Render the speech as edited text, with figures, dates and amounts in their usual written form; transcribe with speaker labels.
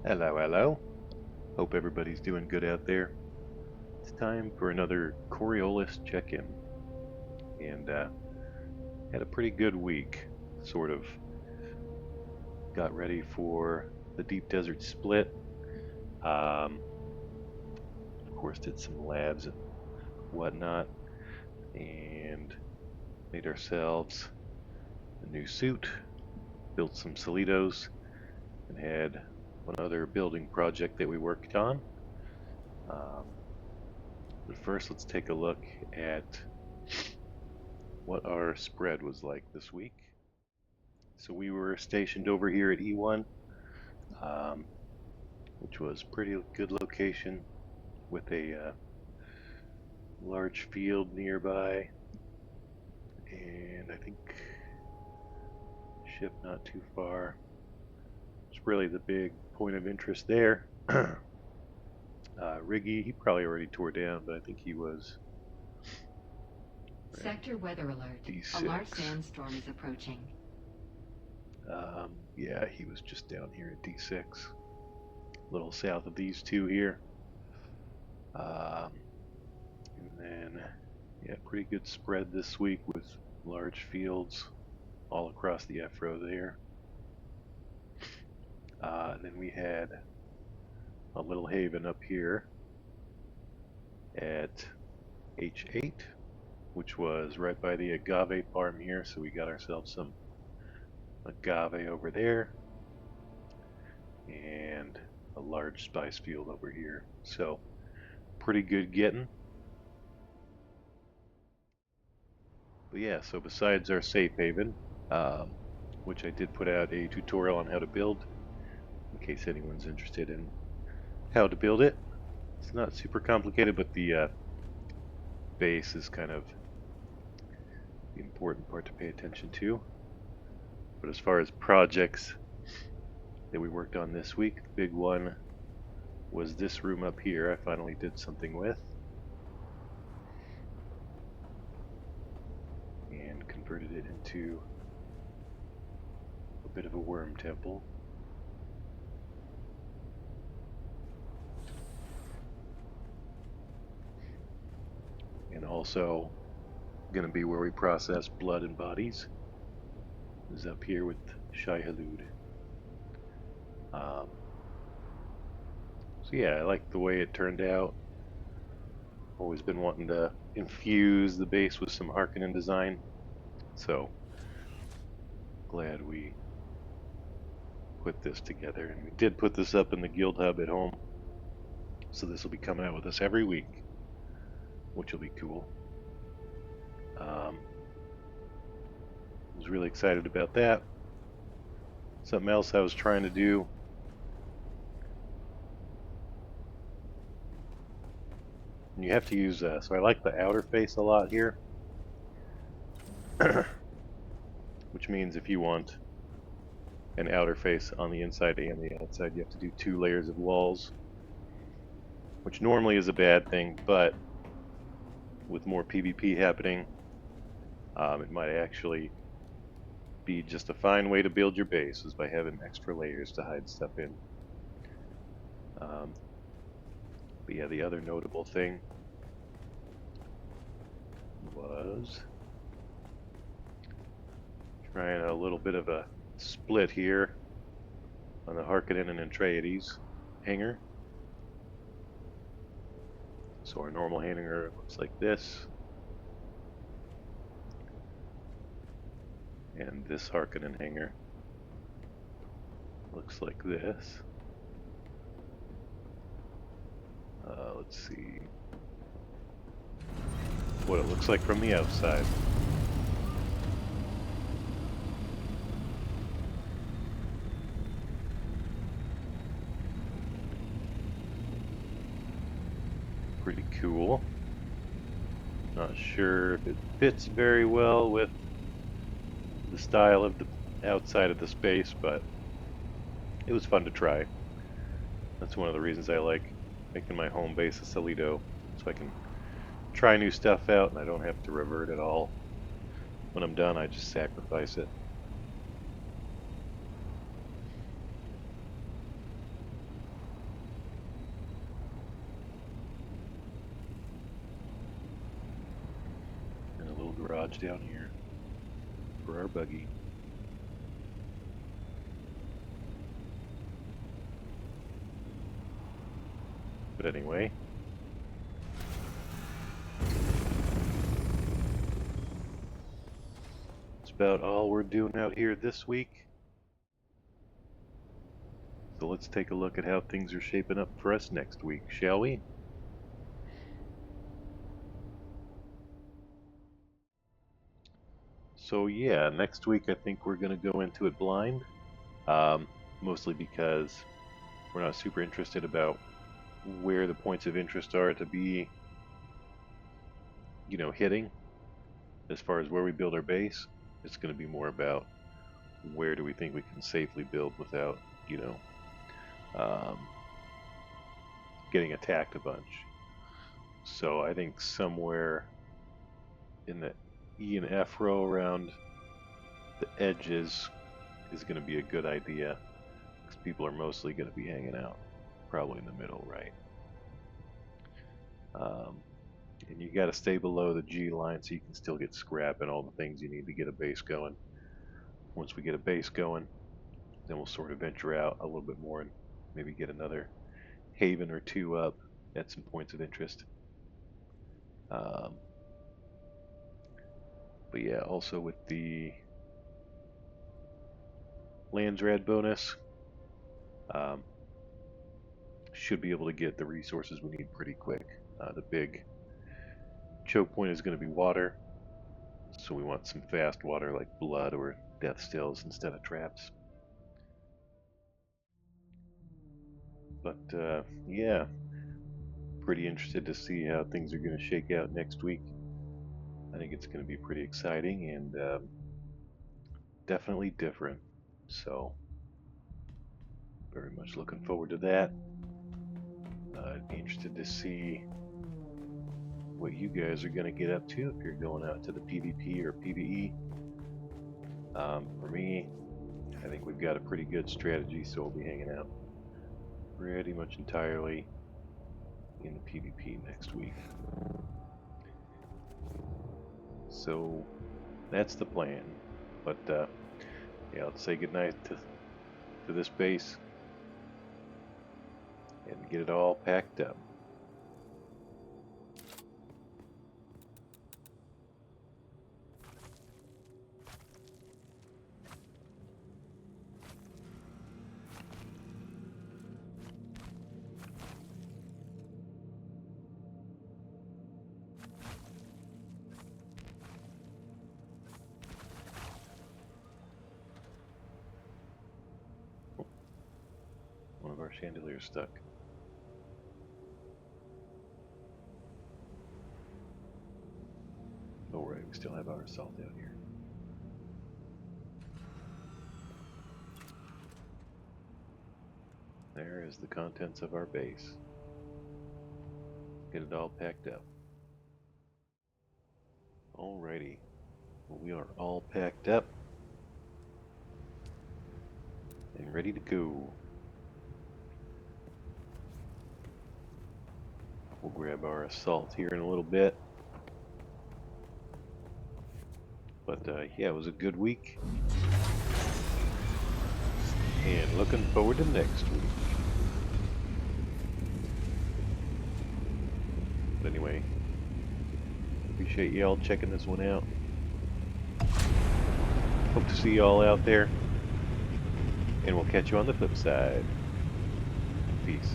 Speaker 1: Hello, hello. Hope everybody's doing good out there. It's time for another Coriolis check-in, and had a pretty good week. Sort of got ready for the Deep Desert split. Of course, did some labs and whatnot, and made ourselves a new suit. Built some solidos, and had one other building project that we worked on. Um, but first, let's take a look at what our spread was like this week. So we were stationed over here at E1, um, which was pretty good location with a large field nearby, and I think ship not too far. It's really the big point of interest there. Riggy, he probably already tore down, but I think he was
Speaker 2: Sector weather alert. A large
Speaker 1: D6.
Speaker 2: sandstorm is approaching.
Speaker 1: Yeah, he was just down here at D6, a little south of these two here. Um, and then, yeah, pretty good spread this week with large fields all across the F row there. And then we had a little haven up here at H8, which was right by the agave farm here. So we got ourselves some agave over there and a large spice field over here. So pretty good getting. But yeah, so besides our safe haven, um, which I did put out a tutorial on how to build, in case anyone's interested in how to build it. It's not super complicated, but the base is kind of the important part to pay attention to. But as far as projects that we worked on this week, the big one was this room up here. I finally did something with and converted it into a bit of a worm temple. And also going to be where we process blood and bodies is up here with Shai Halud. So yeah, I like the way it turned out. Always been wanting to infuse the base with some Harkonnen design, so glad we put this together. And we did put this up in the guild hub at home, so this will be coming out with us every week, which will be cool. Was really excited about that. Something else I was trying to do, and you have to use so I like the outer face a lot here, which means if you want an outer face on the inside and the outside, you have to do 2 layers of walls, which normally is a bad thing, but with more PvP happening, it might actually be just a fine way to build your base, is by having extra layers to hide stuff in. But yeah, the other notable thing was trying a little bit of a split here on the Harkonnen and Atreides hanger. So our normal hanger looks like this, and this Harkonnen hanger looks like this. Let's see what it looks like from the outside. Pretty cool. Not sure if it fits very well with the style of the outside of the space, but it was fun to try. That's one of the reasons I like making my home base a Solido, so I can try new stuff out and I don't have to revert at all. When I'm done, I just sacrifice it. garage down here for our buggy. But anyway, that's about all we're doing out here this week. So let's take a look at how things are shaping up for us next week, shall we? So yeah, next week I think we're going to go into it blind, mostly because we're not super interested about where the points of interest are to be, hitting as far as where we build our base. It's going to be more about where do we think we can safely build without, um, getting attacked a bunch. So I think somewhere in the E and F row around the edges is going to be a good idea, because people are mostly going to be hanging out probably in the middle, right? And you got to stay below the G line so you can still get scrap and all the things you need to get a base going. Once we get a base going, then we'll sort of venture out a little bit more and maybe get another haven or two up at some points of interest. But yeah, also with the Landsrad bonus, should be able to get the resources we need pretty quick. The big choke point is going to be water, so we want some fast water like blood or death stills instead of traps. But yeah, pretty interested to see how things are going to shake out next week. I think it's going to be pretty exciting and definitely different. So very much looking forward to that. I'd be interested to see what you guys are going to get up to if you're going out to the PvP or PvE. For me, I think we've got a pretty good strategy, so we'll be hanging out pretty much entirely in the PvP next week. So that's the plan. But yeah, let's say goodnight to this base and get it all packed up. One of our chandeliers stuck. Oh right, we still have our assault out here. There is the contents of our base. Get it all packed up. Alrighty. Well, we are all packed up and ready to go. We'll grab our assault here in a little bit. But yeah, it was a good week. And looking forward to next week. But anyway, appreciate y'all checking this one out. Hope to see y'all out there. And we'll catch you on the flip side. Peace.